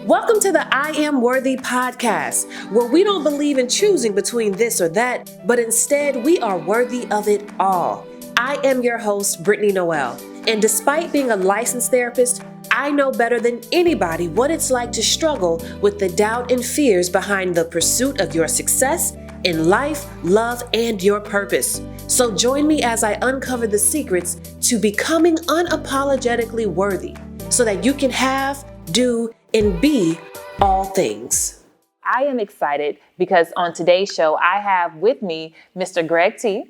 Welcome to the I Am Worthy podcast, where we don't believe in choosing between this or that, but instead we are worthy of it all. I am your host, Brittany Noel, and despite being a licensed therapist, I know better than anybody what it's like to struggle with the doubt and fears behind the pursuit of your success in life, love, and your purpose. So join me as I uncover the secrets to becoming unapologetically worthy so that you can have, do, and be all things. I am excited because on today's show, I have with me Mr. Greg T,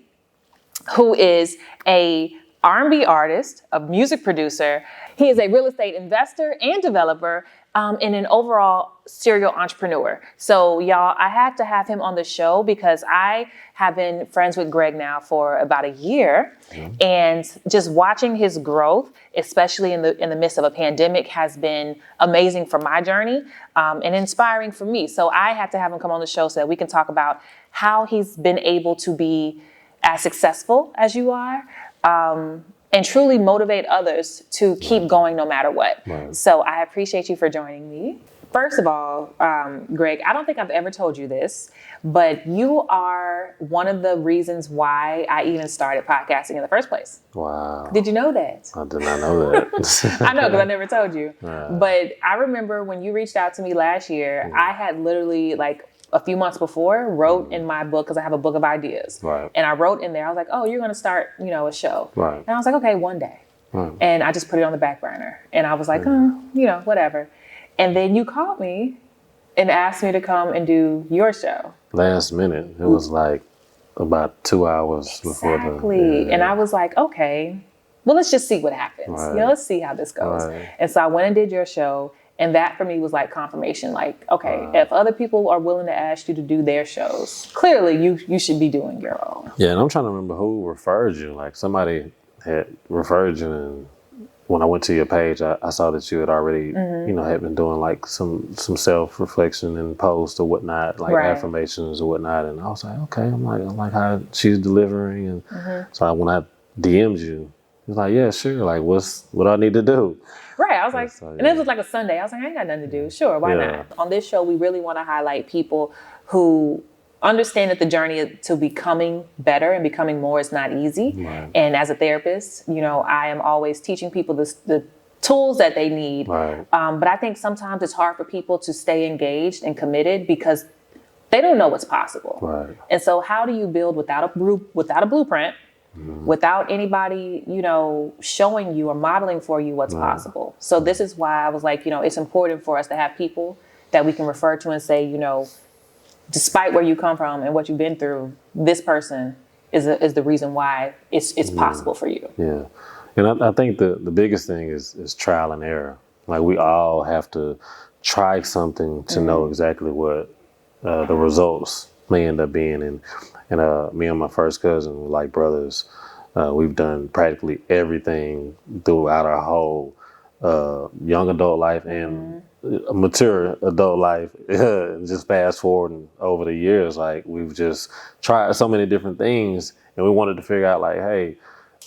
who is a R&B artist, a music producer. He is a real estate investor and developer, and an overall serial entrepreneur. So y'all, I had to have him on the show because I have been friends with Greg now for about a year. And just watching his growth, especially in the midst of a pandemic, has been amazing for my journey, and inspiring for me. So I had to have him come on the show so that we can talk about how he's been able to be as successful as you are, and truly motivate others to keep going no matter what. Right. So I appreciate you for joining me. First of all, Greg, I don't think I've ever told you this, but you are one of the reasons why I even started podcasting in the first place. Wow. Did you know that? I did not know that. I know, because I never told you. Right. But I remember when you reached out to me last year, I had literally like a few months before wrote in my book, because I have a book of ideas. Right. And I wrote in there, I was like, oh, you're going to start, a show. Right. And I was like, okay, one day. Right. And I just put it on the back burner. And I was like, whatever. And then you called me and asked me to come and do your show. Last minute. It was like about 2 hours before the... Exactly. Yeah. And I was like, okay, well, let's just see what happens. Right. Let's see how this goes. Right. And so I went and did your show. And that for me was like confirmation, like, okay, if other people are willing to ask you to do their shows, clearly you should be doing your own. Yeah, and I'm trying to remember who referred you. Like somebody had referred you, and when I went to your page, I saw that you had already, had been doing like some self-reflection and posts or whatnot, like affirmations or whatnot. And I was like, okay, I like how she's delivering. And so when I DM'd you, you was like, yeah, sure. Like, what I need to do? Right. I was like, So, and it was like a Sunday. I was like, I ain't got nothing to do. Sure. Why not? On this show, we really want to highlight people who understand that the journey to becoming better and becoming more is not easy. Right. And as a therapist, I am always teaching people the tools that they need. Right. But I think sometimes it's hard for people to stay engaged and committed because they don't know what's possible. Right. And so how do you build without a blueprint? Without anybody, showing you or modeling for you what's possible. So this is why I was like, it's important for us to have people that we can refer to and say, despite where you come from and what you've been through, this person is the reason why it's possible for you. Yeah. And I think the biggest thing is trial and error. Like we all have to try something to know exactly what the results may end up being. And me and my first cousin were like brothers. We've done practically everything throughout our whole young adult life and mature adult life. Just fast forwarding over the years, like we've just tried so many different things, and we wanted to figure out like, hey,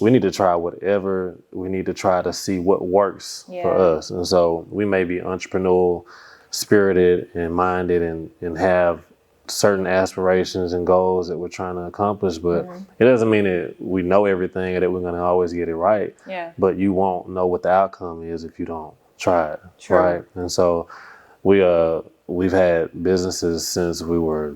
we need to try whatever. We need to try to see what works for us. And so we may be entrepreneurial, spirited and minded and have certain aspirations and goals that we're trying to accomplish, but it doesn't mean that we know everything or that we're going to always get it right. Yeah. But you won't know what the outcome is if you don't try it. True. Right. And so we've had businesses since we were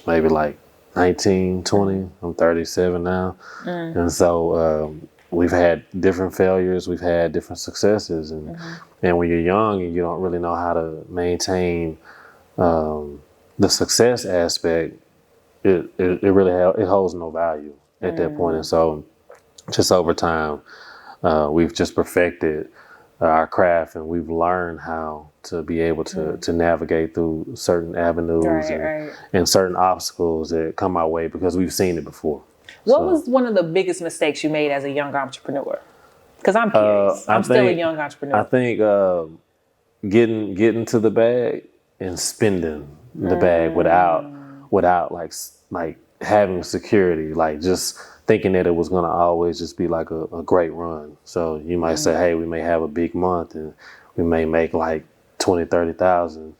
maybe like 19, 20. I'm 37 now. And so we've had different failures, we've had different successes, and when you're young and you don't really know how to maintain the success aspect, it really it holds no value at that point. And so just over time, we've just perfected our craft, and we've learned how to be able to navigate through certain avenues and certain obstacles that come our way because we've seen it before. What was one of the biggest mistakes you made as a young entrepreneur? Because I'm curious. I'm still a young entrepreneur. I think getting to the bag and spending the bag without like having security, like just thinking that it was going to always just be like a great run. So you might say, hey, we may have a big month and we may make like 20, 30,000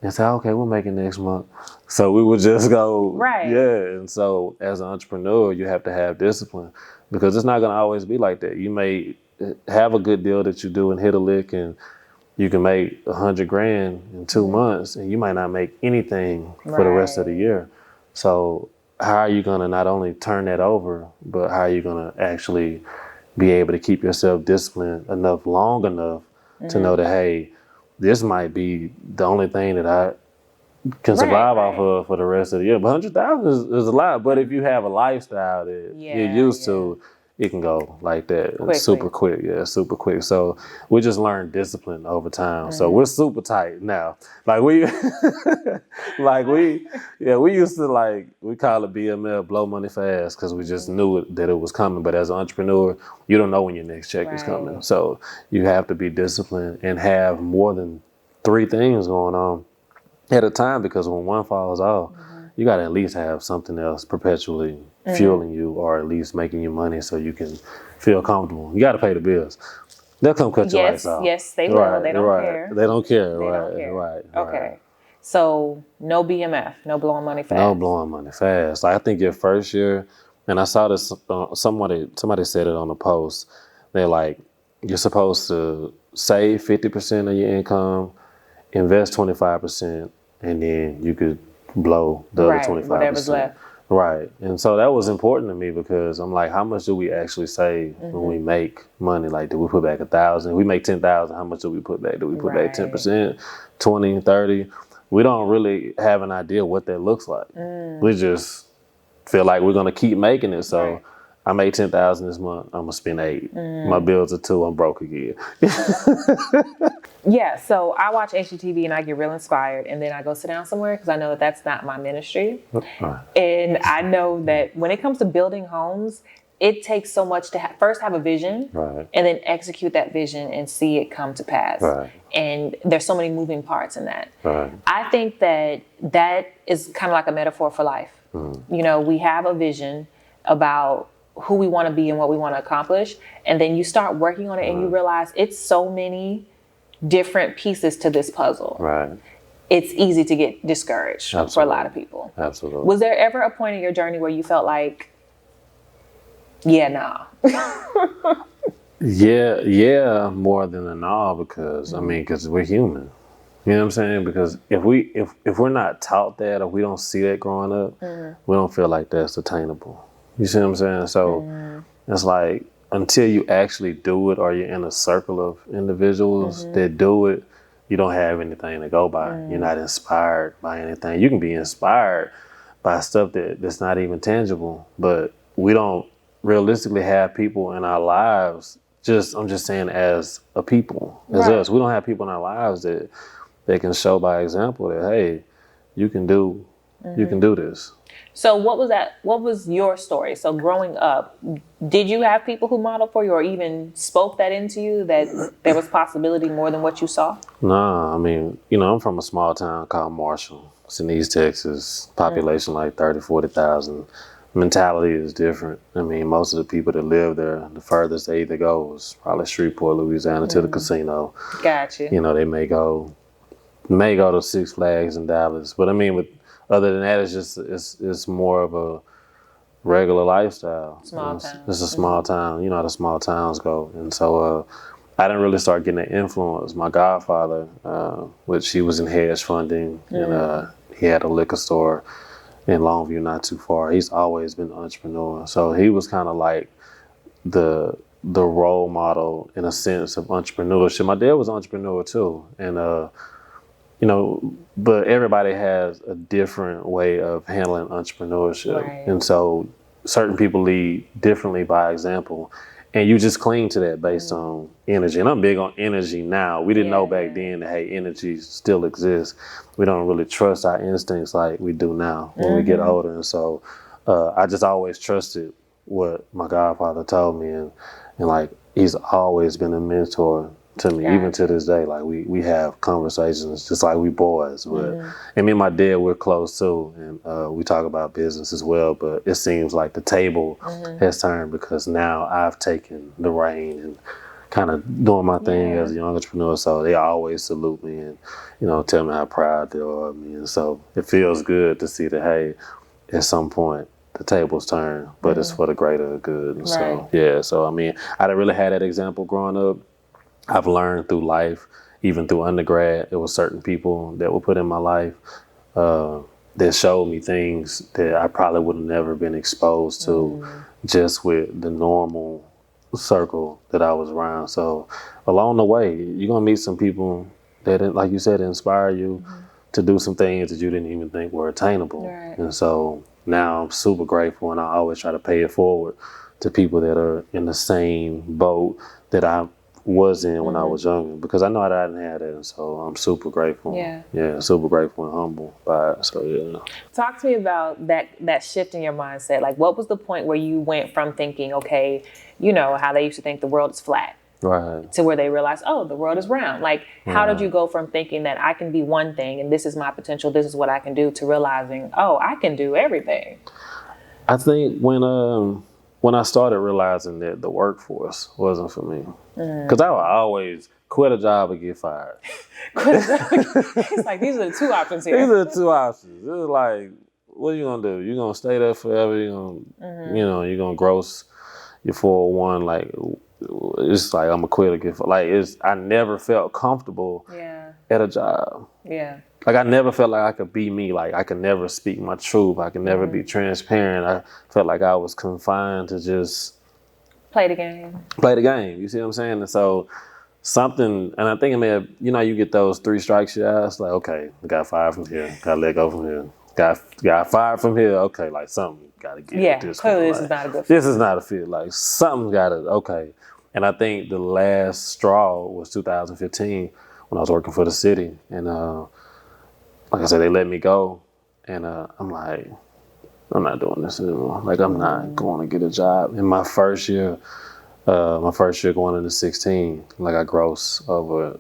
and say, okay, we'll make it next month. So we would just go, Right. yeah. And so as an entrepreneur, you have to have discipline because it's not going to always be like that. You may have a good deal that you do and hit a lick and you can make $100,000 in 2 months and you might not make anything for the rest of the year. So how are you going to not only turn that over, but how are you going to actually be able to keep yourself disciplined enough, long enough to know that, hey, this might be the only thing that I can survive off of for the rest of the year. But 100,000 is a lot. But if you have a lifestyle that you're used to, it can go like that super quick. Yeah, super quick. So we just learned discipline over time. So we're super tight now. Like we used to we call it BML, blow money fast, because we just knew that it was coming. But as an entrepreneur, you don't know when your next check is coming. So you have to be disciplined and have more than 3 things going on at a time, because when one falls off, you got to at least have something else perpetually fueling you, or at least making you money so you can feel comfortable. You got to pay the bills. They'll come cut your lights off. Yes, they will. They don't care. They don't care. They don't care. Okay. So no BMF, no blowing money fast. No blowing money fast. I think your first year, and I saw this, somebody said it on a post. They're like, you're supposed to save 50% of your income, invest 25%, and then you could blow the other 25%. Whatever's left. Right. And so that was important to me, because I'm like, how much do we actually save when we make money? Like, do we put back 1,000? We make 10,000. How much do we put back? Do we put back 10%, 20, 30? We don't really have an idea what that looks like. We just feel like we're going to keep making it. So I made 10,000 this month. I'm going to spend 8. My bills are 2. I'm broke again. Yeah, so I watch HGTV and I get real inspired, and then I go sit down somewhere because I know that that's not my ministry. And I know that when it comes to building homes, it takes so much to first have a vision and then execute that vision and see it come to pass. And there's so many moving parts in that. I think that is kind of like a metaphor for life. You know, we have a vision about who we want to be and what we want to accomplish, and then you start working on it and you realize it's so many different pieces to this puzzle. It's easy to get discouraged for a lot of people. Absolutely. Was there ever a point in your journey where you felt like, yeah, more than a nah, because because we're human. You know what I'm saying? Because if we're not taught that, or we don't see that growing up, we don't feel like that's attainable. You see what I'm saying? So it's like, until you actually do it, or you're in a circle of individuals that do it, you don't have anything to go by. You're not inspired by anything. You can be inspired by stuff that's not even tangible, but we don't realistically have people in our lives. I'm just saying, as a people, as us, we don't have people in our lives that can show by example that, hey, you can do this. So what was your story? So growing up, did you have people who modeled for you, or even spoke that into you, that there was possibility more than what you saw? Nah, I mean, I'm from a small town called Marshall. It's in East Texas. Population like 30, 40,000. Mentality is different. I mean, most of the people that live there, the furthest they either go is probably Shreveport, Louisiana, to the casino. Gotcha. They may go to Six Flags in Dallas. But I mean, other than that, it's more of a regular lifestyle. Small town. It's a small town. You know how the small towns go. And so I didn't really start getting that influence. My godfather, which he was in hedge funding, and he had a liquor store in Longview, not too far. He's always been an entrepreneur. So he was kind of like the role model, in a sense, of entrepreneurship. My dad was an entrepreneur too. And but everybody has a different way of handling entrepreneurship. And so certain people lead differently by example. And you just cling to that based on energy. And I'm big on energy now. We didn't know back then that, hey, energy still exists. We don't really trust our instincts like we do now when we get older. And so I just always trusted what my godfather told me. And like, he's always been a mentor to me, even to this day. Like, we have conversations just like we boys would. And me and my dad, we're close too, and we talk about business as well. But it seems like the table has turned, because now I've taken the reign and kind of doing my thing as a young entrepreneur. So they always salute me and, tell me how proud they are of me. And so it feels good to see that, hey, at some point the tables turn, but it's for the greater good. And so, so, I mean, I didn't really have that example growing up. I've learned through life, even through undergrad, there were certain people that were put in my life that showed me things that I probably would have never been exposed to just with the normal circle that I was around. So along the way, you're going to meet some people that, like you said, inspire you to do some things that you didn't even think were attainable. Right. And so now I'm super grateful, and I always try to pay it forward to people that are in the same boat that I was in when I was younger, because I know that I didn't have that, and so I'm super grateful. Super grateful and humble by it. So Talk to me about that shift in your mindset. Like, what was the point where you went from thinking, okay, how they used to think the world is flat, right, to where they realized, oh, the world is round. Like, how did you go from thinking that I can be one thing and this is my potential, this is what I can do, to realizing, oh, I can do everything? I think when I started realizing that the workforce wasn't for me, because I would always quit a job and get fired. It's like, these are the two options here. These are the two options. It was like, what are you gonna do? You gonna stay there forever? You gonna, you're gonna gross your 401? Like, it's like I'm gonna quit or get fired. Like, I never felt comfortable at a job. Yeah. Like, I never felt like I could be me. Like, I could never speak my truth. I could never be transparent. I felt like I was confined to just play the game. You see what I'm saying? And so and I think it may have, you get those 3 strikes you ask, like, okay, I got fired from here, got let go from here, got fired from here. Okay, like, something got to get this. Clearly this is not a good fit. This is not a fit. Like, something got to, okay. And I think the last straw was 2015 when I was working for the city. And like I said, they let me go. And I'm like, I'm not doing this anymore. Like, I'm not going to get a job. In my first year going into 16, like, I grossed over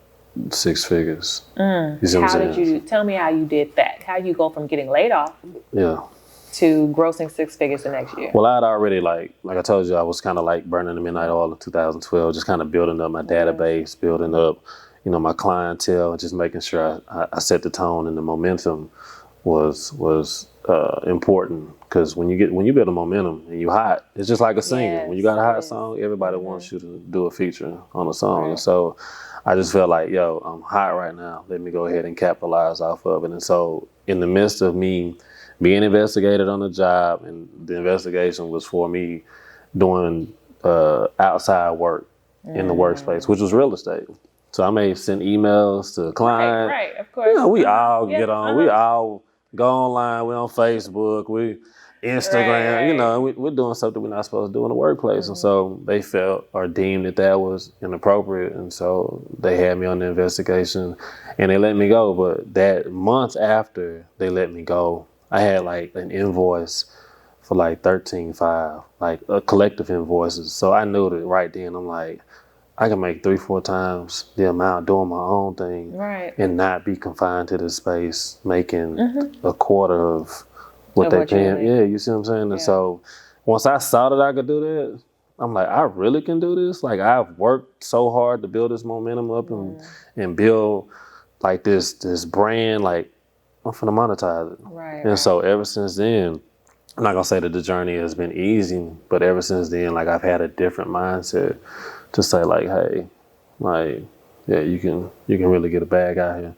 6 figures. You see what I'm saying? Tell me how you did that. How you go from getting laid off to grossing 6 figures the next year? Well, I had already, like I told you, I was kind of like burning the midnight oil in 2012, just kind of building up my database, building up, my clientele, and just making sure I set the tone, and the momentum was important, because when you build a momentum and you hot, it's just like a singer. When you got a hot song, everybody wants you to do a feature on a song. And so I just felt like, I'm hot right now. Let me go ahead and capitalize off of it. And so in the midst of me being investigated on the job, and the investigation was for me doing outside work in the workspace, which was real estate. So I may send emails to clients. Right, of course. We all get on. We all go online. We on Facebook. We Instagram. We're doing something we're not supposed to do in the workplace. And so they felt or deemed that was inappropriate. And so they had me on the investigation, and they let me go. But that month after they let me go, I had like an invoice for like $13,500, like a collective invoices. So I knew that right then. I'm like, I can make 3-4 times the amount doing my own thing, and not be confined to this space, making a quarter of what they paying. Yeah, you see what I'm saying? And so once I saw that I could do that, I'm like, I really can do this. Like, I've worked so hard to build this momentum up and build like this brand. Like, I'm finna monetize it. And so ever since then, I'm not gonna say that the journey has been easy, but ever since then, like, I've had a different mindset to say, like, hey, like, you can really get a bag out here.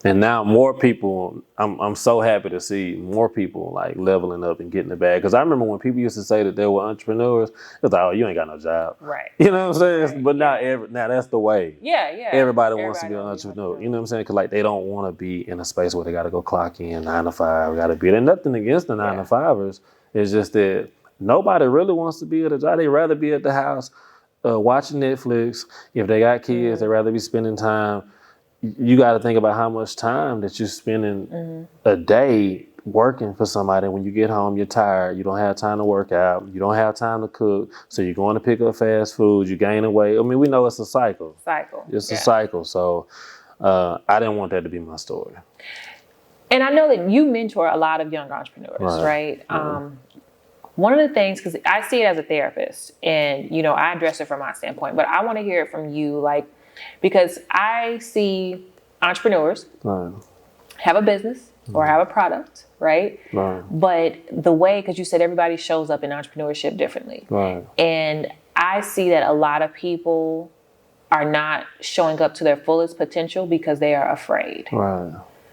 And now more people, I'm so happy to see more people like leveling up and getting the bag. Because I remember when people used to say that they were entrepreneurs, it was like, oh, you ain't got no job. Right. You know what I'm saying? Right. But now that's the way. Yeah. Everybody wants to be an entrepreneur. You know what I'm saying? Because like, they don't want to be in a space where they got to go clock in 9 to 5. Got to be there. Nothing against the 9 to 5ers. It's just that nobody really wants to be at a job. They'd rather be at the house watching Netflix. If they got kids, they'd rather be spending time. You got to think about how much time that you're spending a day working for somebody. When you get home, you're tired. You don't have time to work out. You don't have time to cook. So you're going to pick up fast food. You gain weight. I mean, we know it's a cycle. It's a cycle. So I didn't want that to be my story. And I know that you mentor a lot of young entrepreneurs, right? one of the things, because I see it as a therapist and, you know, I address it from my standpoint, but I want to hear it from you, like, because I see entrepreneurs Right. have a business or have a product, right? Right. But the way, because you said everybody shows up in entrepreneurship differently. Right. And I see that a lot of people are not showing up to their fullest potential because they are afraid. Right.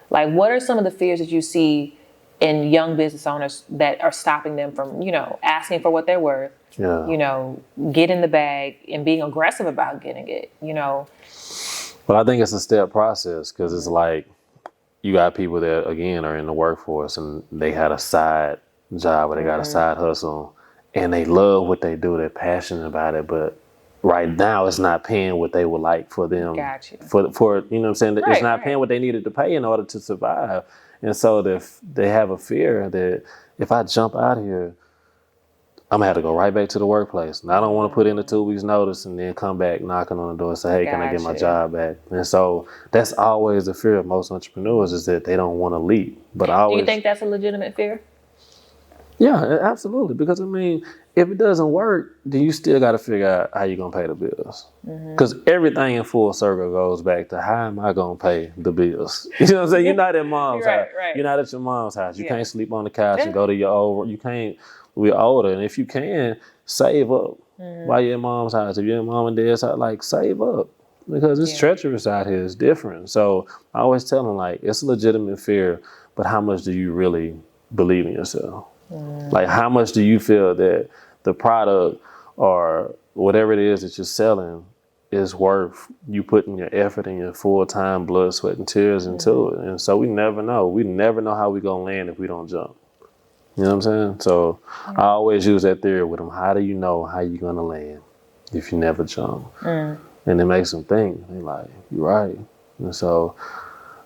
Like, what are some of the fears that you see in young business owners that are stopping them from, you know, asking for what they're worth, Yeah. you know, getting the bag and being aggressive about getting it, you know? But I think it's a step process, because it's like you got people that, again, are in the workforce and they had a side job or they got a side hustle and they love what they do. They're passionate about it, but right now it's not paying what they would like for them. Got you. For you know what I'm saying? Right, it's not right. paying what they needed to pay in order to survive. And so they have a fear that if I jump out of here, I'm gonna have to go right back to the workplace. And I don't want to put in a 2 weeks notice and then come back knocking on the door and say, hey, can I get my Gotcha. job back? And so that's always the fear of most entrepreneurs, is that they don't want to leave. But I Do always, you think that's a legitimate fear? yeah, absolutely. Because I mean, if it doesn't work, then you still got to figure out how you're gonna pay the bills. Because everything in full circle goes back to, how am I gonna pay the bills? You know what I'm saying? You're not at mom's Right, house. right. You're not at your mom's house. You Yeah. can't sleep on the couch and go to your old. You can't. We're older, and if you can, save up while you're at mom's house. If you're at mom and dad's house, like, save up, because it's treacherous out here. It's different. So I always tell them, like, it's a legitimate fear, but how much do you really believe in yourself? Like, how much do you feel that the product or whatever it is that you're selling is worth you putting your effort and your full-time blood, sweat, and tears into it? And so we never know. We never know how we're going to land if we don't jump. You know what I'm saying? So I always use that theory with them. How do you know how you're going to land if you never jump? And it makes them think. They're like, you're right. And so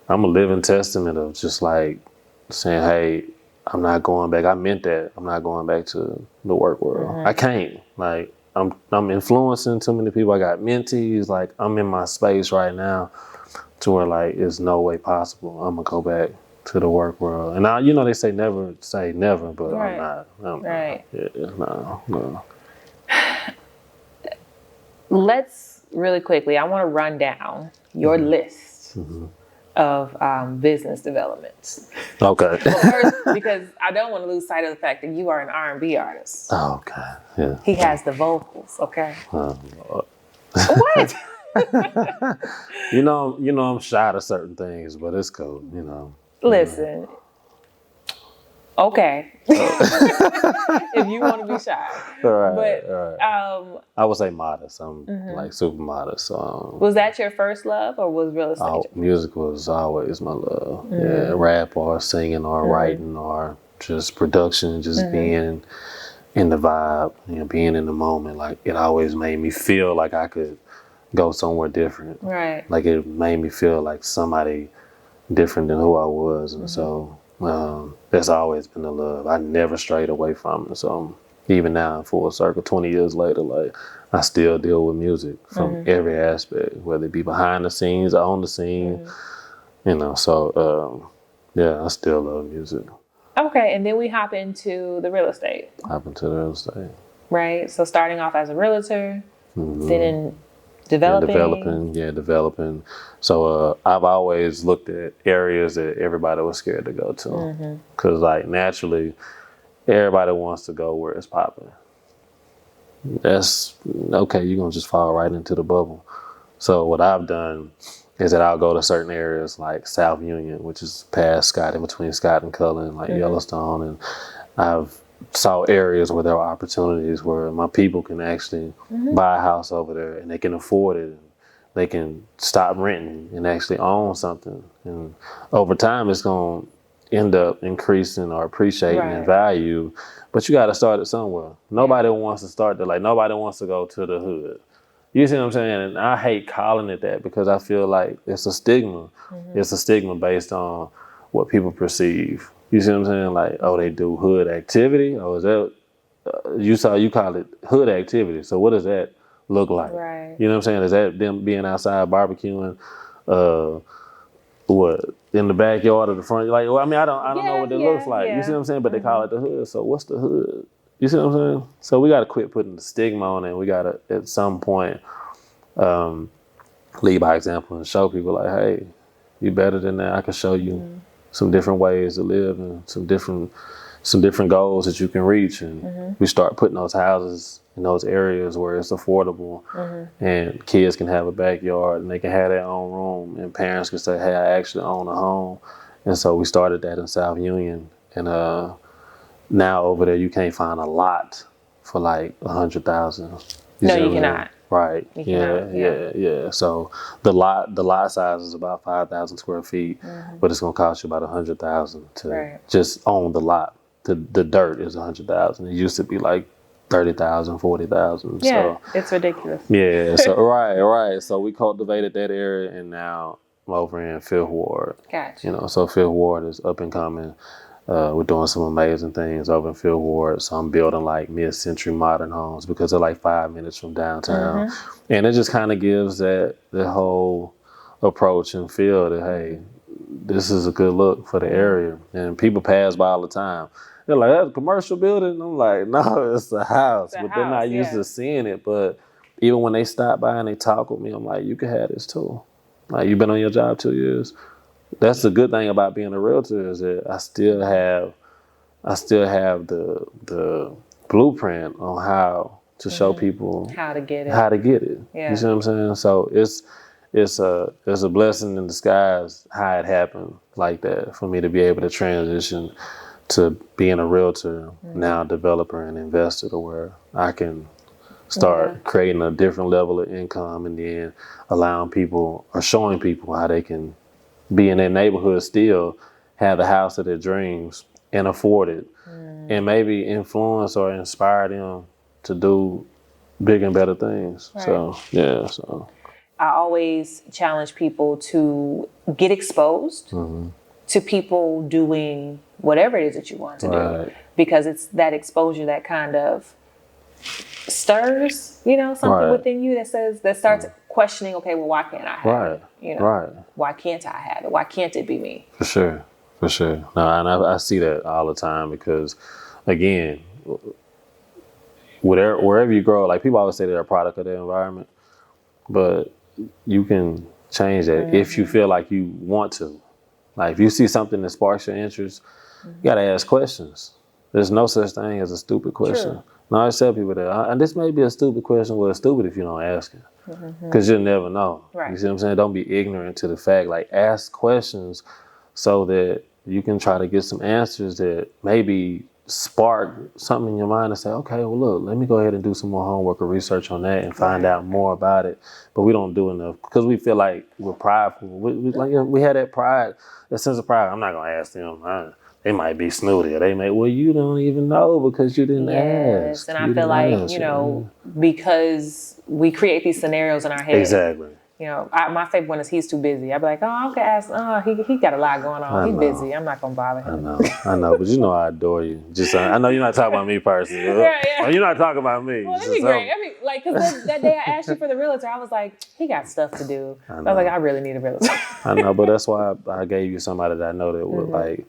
I'm a living testament of just like saying, hey, I'm not going back. I meant that. I'm not going back to the work world. I can't. Like, I'm influencing too many people. I got mentees. Like, I'm in my space right now to where, like, it's no way possible I'm going to go back to the work world. And now, you know, they say never but Right. I'm not. Right. Yeah, no. Let's really quickly, I want to run down your list of business developments. Okay. But first, because I don't want to lose sight of the fact that you are an R&B artist. Oh, God. Yeah. He has the vocals, okay? Oh, Lord. What? You know, I'm shy to certain things, but it's cool, you know. Listen. Okay. If you want to be shy. Right, But I would say modest. I'm like super modest. was that your first love, or was real estate? Music was always my love. Yeah, rap or singing or writing or just production, just being in the vibe, you know, being in the moment. Like, it always made me feel like I could go somewhere different. Right. Like, it made me feel like somebody different than who I was. And so that's always been the love. I never strayed away from it. So even now, in full circle, 20 years later, like, I still deal with music from every aspect, whether it be behind the scenes or on the scene, you know. So, yeah, I still love music. Okay, and then we hop into the real estate. Happened to the real estate. Right? So starting off as a realtor, then in developing. Developing. So I've always looked at areas that everybody was scared to go to. Because, like, naturally, everybody wants to go where it's popping. That's, okay, you're going to just fall right into the bubble. So what I've done is that I'll go to certain areas like South Union, which is past Scott, in between Scott and Cullen, like Yellowstone. And I've saw areas where there are opportunities where my people can actually buy a house over there and they can afford it. They can stop renting and actually own something. And over time, it's going to end up increasing or appreciating in value. But you got to start it somewhere. Nobody wants to start there. Like, nobody wants to go to the hood. You see what I'm saying? And I hate calling it that because I feel like it's a stigma. It's a stigma based on what people perceive. You see what I'm saying? Like, oh, they do hood activity? Or is that, you call it hood activity. So what does that look like? Right. You know what I'm saying? Is that them being outside barbecuing, what, in the backyard or the front? Like, well, I mean, I don't know what it looks like. You see what I'm saying? But they call it the hood. So what's the hood? You see what I'm saying? So we got to quit putting the stigma on it. We got to, at some point, lead by example and show people like, hey, you better than that. I can show you some different ways to live and some different goals that you can reach. And we start putting those houses in those areas where it's affordable and kids can have a backyard and they can have their own room and parents can say, hey, I actually own a home. And so we started that in South Union. And now over there, you can't find a lot for like 100,000. No, you cannot. Right. You Yeah. So the lot size is about 5,000 square feet, but it's gonna cost you about 100,000 to just own the lot. The dirt is 100,000. It used to be like 30,000, 40,000. Yeah, so, it's ridiculous. Yeah. So right. So we cultivated that area, and now I'm over in Fifth Ward. Gotcha. So Fifth Ward is up and coming. We're doing some amazing things over in Field Ward. So I'm building like mid-century modern homes because they're like 5 minutes from downtown. And it just kind of gives that the whole approach and feel that, hey, this is a good look for the area. And people pass by all the time. They're like, that's a commercial building? I'm like, no, it's a house. They're not used to seeing it. But even when they stop by and they talk with me, I'm like, you can have this too. Like, you've been on your job 2 years. That's the good thing about being a realtor is that I still have the blueprint on how to show people how to get it. Yeah. You see what I'm saying? So it's a blessing in disguise how it happened like that for me to be able to transition to being a realtor, now developer and investor, to where I can start creating a different level of income and then allowing people or showing people how they can be in their neighborhood still, have the house of their dreams and afford it, and maybe influence or inspire them to do bigger and better things. Right. So I always challenge people to get exposed to people doing whatever it is that you want to do, because it's that exposure that kind of stirs, something within you that starts questioning, okay, well, why can't I have it? Why can't I have it? Why can't it be me? For sure. No, and I see that all the time because, again, wherever you grow, like people always say they're a product of their environment, but you can change that if you feel like you want to. Like if you see something that sparks your interest, you got to ask questions. There's no such thing as a stupid question. True. No, I tell people that, and this may be a stupid question. Well, it's stupid if you don't ask it, because you'll never know. Right. You see what I'm saying? Don't be ignorant to the fact. Like, ask questions so that you can try to get some answers that maybe spark something in your mind and say, okay, well, look, let me go ahead and do some more homework or research on that and find out more about it. But we don't do enough because we feel like we're prideful. We had that pride, that sense of pride. I'm not going to ask them. They might be snooty, or they may, well, you don't even know because you didn't ask. And I feel like, because we create these scenarios in our head. Exactly. My favorite one is he's too busy. I'd be like, I can ask, he got a lot going on. He's busy. I'm not going to bother him. I know, but I adore you. Just, I know you're not talking about me personally. Yeah. You're not talking about me. Well, that'd be great. Because that day I asked you for the realtor, I was like, he got stuff to do. I was like, I really need a realtor. I know, but that's why I gave you somebody that I know that would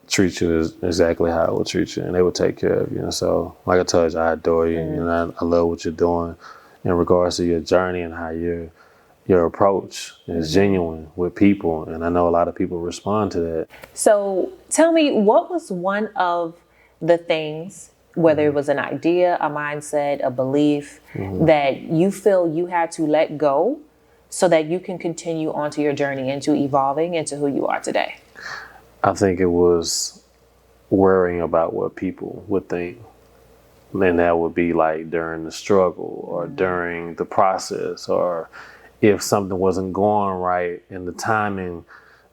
treat you exactly how I would treat you, and they would take care of you. And so, like I told you, I adore you, and I love what you're doing in regards to your journey and how your approach is genuine with people. And I know a lot of people respond to that. So tell me, what was one of the things, whether it was an idea, a mindset, a belief, that you feel you had to let go so that you can continue onto your journey into evolving into who you are today? I think it was worrying about what people would think. And that would be like during the struggle or during the process, or if something wasn't going right and the timing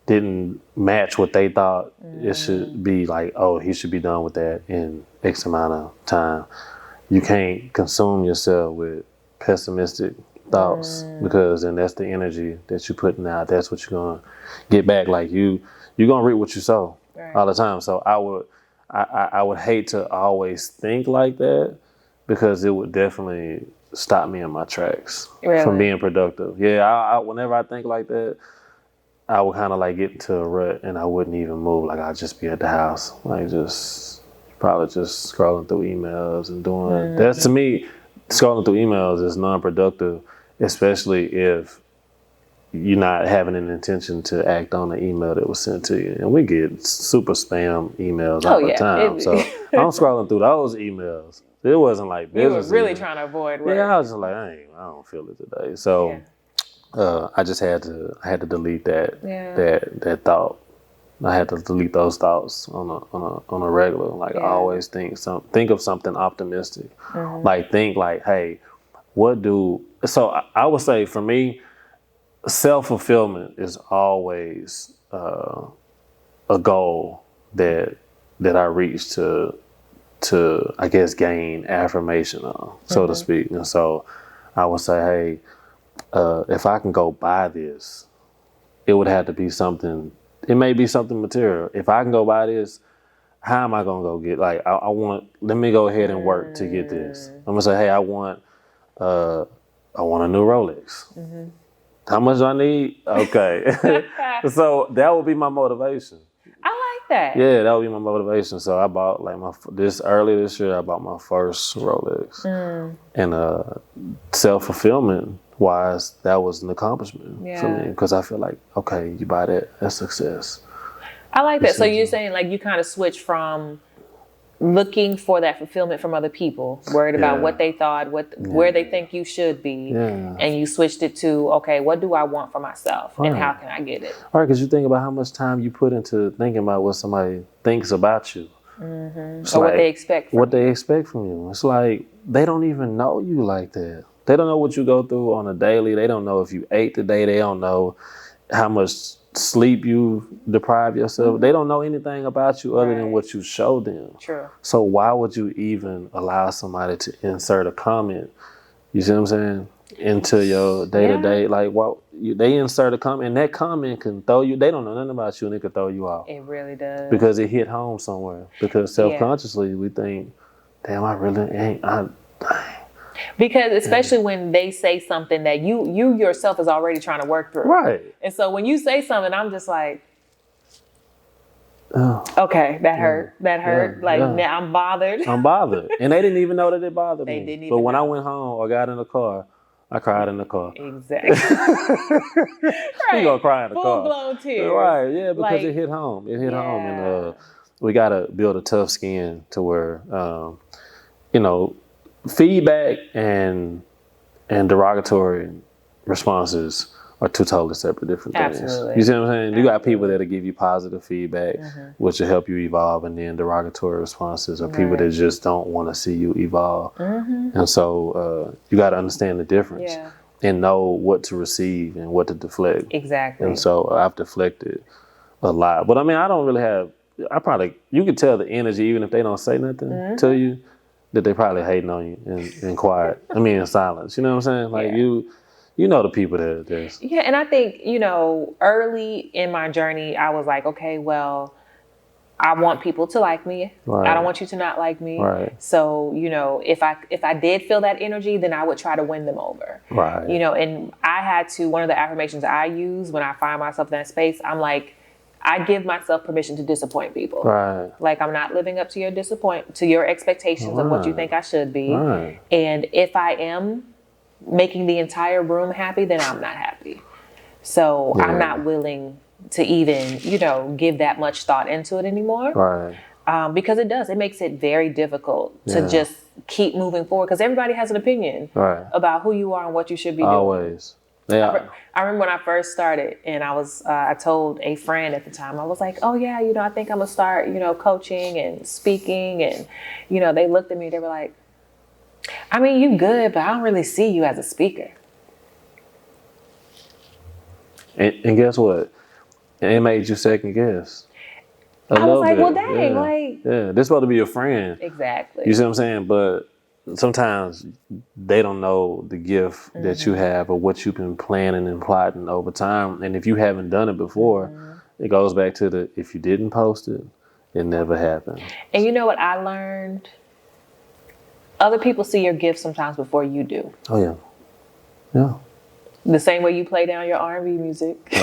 didn't match what they thought it should be, like, oh, he should be done with that in X amount of time. You can't consume yourself with pessimistic thoughts, because then that's the energy that you're putting out. That's what you're going to get back. Like you're going to reap what you sow all the time. So I would hate to always think like that, because it would definitely stop me in my tracks from being productive. Yeah, I whenever I think like that, I would kind of like get into a rut and I wouldn't even move. Like I'd just be at the house, like just probably just scrolling through emails and doing that's, to me, scrolling through emails is non-productive, especially if you're not having an intention to act on the email that was sent to you. And we get super spam emails all the time. So I'm scrolling through those emails. It wasn't like business. You were really trying to avoid work. Yeah, I was just like, I don't feel it today. So I just had to delete that thought. I had to delete those thoughts on a regular. Like, always think of something optimistic. Like, think like, hey, so I would say for me, self-fulfillment is always a goal that I reach to I guess gain affirmation on, so to speak. And so I would say, hey, if I can go buy this, it would have to be something. It may be something material. If I can go buy this, how am I gonna go get? Like, I want. Let me go ahead and work to get this. I'm gonna say, hey, I want a new Rolex. How much do I need? Okay. So that would be my motivation. I like that. Yeah, that would be my motivation. So I bought early this year, I bought my first Rolex. And self-fulfillment wise, that was an accomplishment for me, because I feel like, okay, you buy that's success. I like that. So you're saying like you kind of switch from looking for that fulfillment from other people, worried about what they thought, where they think you should be, and you switched it to, okay, what do I want for myself, and how can I get it? All right, because you think about how much time you put into thinking about what somebody thinks about you, or what they expect from you. It's like they don't even know you like that. They don't know what you go through on a daily. They don't know if you ate today. They don't know how much sleep you deprive yourself. They don't know anything about you other than what you show them. True. So why would you even allow somebody to insert a comment, you see what I'm saying, into your day-to-day? Like, they insert a comment, and that comment can throw you. They don't know nothing about you, and it could throw you off. It really does. Because it hit home somewhere. Because self-consciously we think, damn, I really ain't. Dang. Because especially when they say something that you yourself is already trying to work through. Right. And so when you say something, I'm just like, okay, that hurt. That hurt. Now I'm bothered. And they didn't even know that it bothered me. They didn't even But when know. I went home or got in the car, I cried in the car. Exactly. You gonna cry in the car. Full-blown tears. Right, yeah, because it hit home. It hit home. And we gotta build a tough skin to where, feedback and derogatory responses are two totally separate different things. Absolutely. You see what I'm saying? You got people that'll give you positive feedback, which will help you evolve, and then derogatory responses are people that just don't want to see you evolve. And so you got to understand the difference and know what to receive and what to deflect. Exactly. And so I've deflected a lot. But I mean, I don't really have, you can tell the energy even if they don't say nothing to you, that they probably hating on you in quiet. I mean, in silence. You know what I'm saying? Like you know the people that. Yeah, and I think, early in my journey, I was like, okay, well, I want people to like me. Right. I don't want you to not like me. Right. So, if I did feel that energy, then I would try to win them over. Right. And I had to, one of the affirmations I use when I find myself in that space, I'm like, I give myself permission to disappoint people. Right. Like, I'm not living up to your expectations of what you think I should be. Right. And if I am making the entire room happy, then I'm not happy. So I'm not willing to even, give that much thought into it anymore. Right. Because it makes it very difficult to just keep moving forward, because everybody has an opinion about who you are and what you should be doing. Always. Yeah. I remember when I first started, and I told a friend at the time, I was like, oh yeah, I think I'm gonna start, coaching and speaking. And, they looked at me, they were like, I mean, you good, but I don't really see you as a speaker. And guess what? It made you second guess. I was like, well, dang, this supposed to be your friend. Exactly. You see what I'm saying? But sometimes they don't know the gift that you have or what you've been planning and plotting over time. And if you haven't done it before, it goes back to if you didn't post it, it never happened. And you know what I learned? Other people see your gift sometimes before you do. Oh, yeah. Yeah. The same way you play down your R&B music.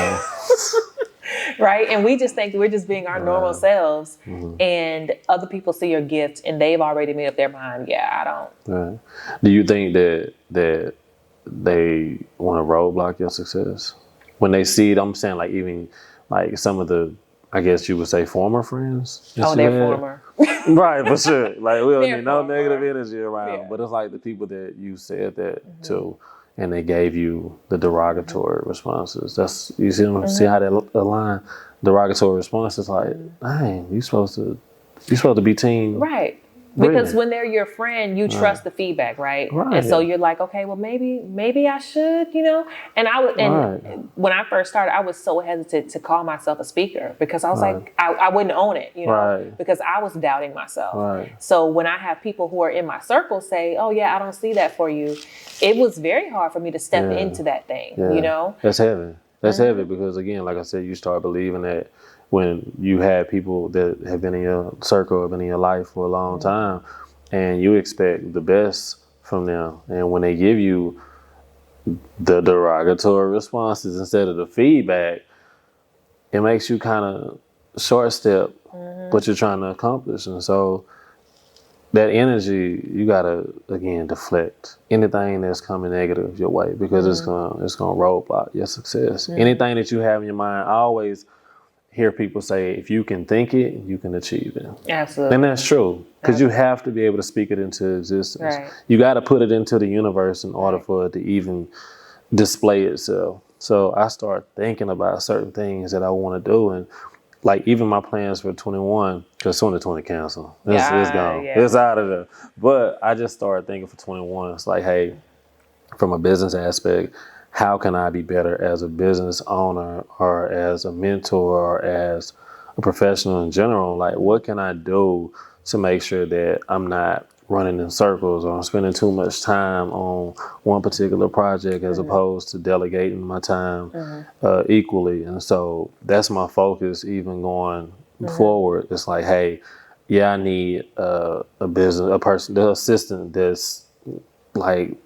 Right? And we just think we're just being our normal selves, and other people see your gift and they've already made up their mind. Yeah, I don't. Right. Do you think that they want to roadblock your success when they see it? I'm saying, like, even like some of the, I guess you would say, former friends. Oh, they're former. Right, for sure. Like, we don't They're need no former. negative energy around. Yeah. But it's like the people that you said that to, and they gave you the derogatory responses. That's, you see how that align? Derogatory responses, like, dang, you supposed to be team. Right. Brilliant. Because when they're your friend, you trust the feedback, right? Right. And so you're like, okay, well, maybe I should, And when I first started, I was so hesitant to call myself a speaker because I was like, I wouldn't own it, Right. because I was doubting myself. Right. So when I have people who are in my circle say, oh yeah, I don't see that for you, it was very hard for me to step into that thing, That's heavy. That's heavy because, again, like I said, you start believing that when you have people that have been in your circle, have been in your life for a long time, and you expect the best from them. And when they give you the derogatory responses instead of the feedback, it makes you kind of short step what you're trying to accomplish. And so that energy, you gotta, again, deflect anything that's coming negative your way, because it's gonna roadblock your success. Anything that you have in your mind, I always hear people say, if you can think it, you can achieve it. Absolutely. And that's true, because you have to be able to speak it into existence. Right. You got to put it into the universe in order for it to even display itself. So I start thinking about certain things that I want to do, and like even my plans for 21, because 2020 canceled. It's gone. Yeah. It's out of there. But I just started thinking for 21. It's like, hey, from a business aspect, how can I be better as a business owner or as a mentor or as a professional in general? Like, what can I do to make sure that I'm not running in circles or I'm spending too much time on one particular project as opposed to delegating my time equally? And so that's my focus even going forward. It's like, hey, yeah, I need a person, the assistant that's like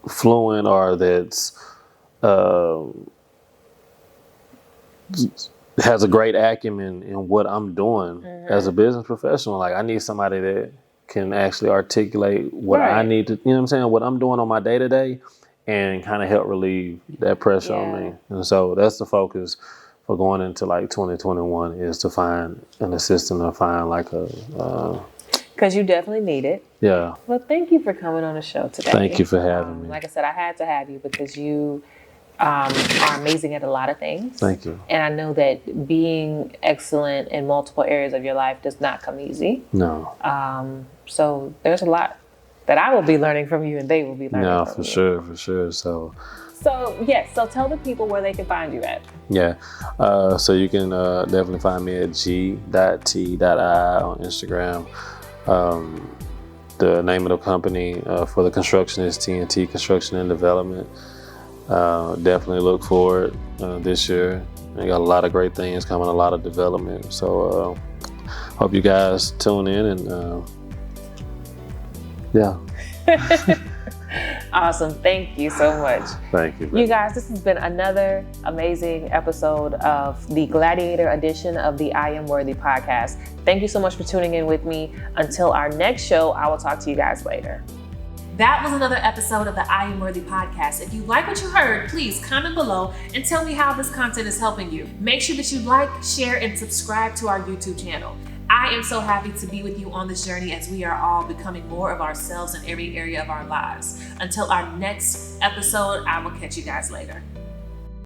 fluent or that's has a great acumen in what I'm doing as a business professional. Like, I need somebody that can actually articulate what I need to, you know what I'm saying, what I'm doing on my day to day, and kind of help relieve that pressure on me. And so that's the focus for going into like 2021, is to find an assistant or find like a because you definitely need it. Yeah. Well, thank you for coming on the show today. Thank you for having me. Like I said, I had to have you because you are amazing at a lot of things. Thank you. And I know that being excellent in multiple areas of your life does not come easy. No. So there's a lot that I will be learning from you and they will be learning from you. No, for sure. So yes, so tell the people where they can find you at. Yeah. So you can definitely find me at g.t.i on Instagram. The name of the company for the construction is TNT Construction and Development. Definitely look forward this year. I got a lot of great things coming, a lot of development. So hope you guys tune in and yeah. Awesome. Thank you so much. Thank you. You guys, this has been another amazing episode of the Gladiator edition of the I Am Worthy podcast. Thank you so much for tuning in with me. Until our next show, I will talk to you guys later. That was another episode of the I Am Worthy podcast. If you like what you heard, please comment below and tell me how this content is helping you. Make sure that you like, share, and subscribe to our YouTube channel. I am so happy to be with you on this journey as we are all becoming more of ourselves in every area of our lives. Until our next episode, I will catch you guys later.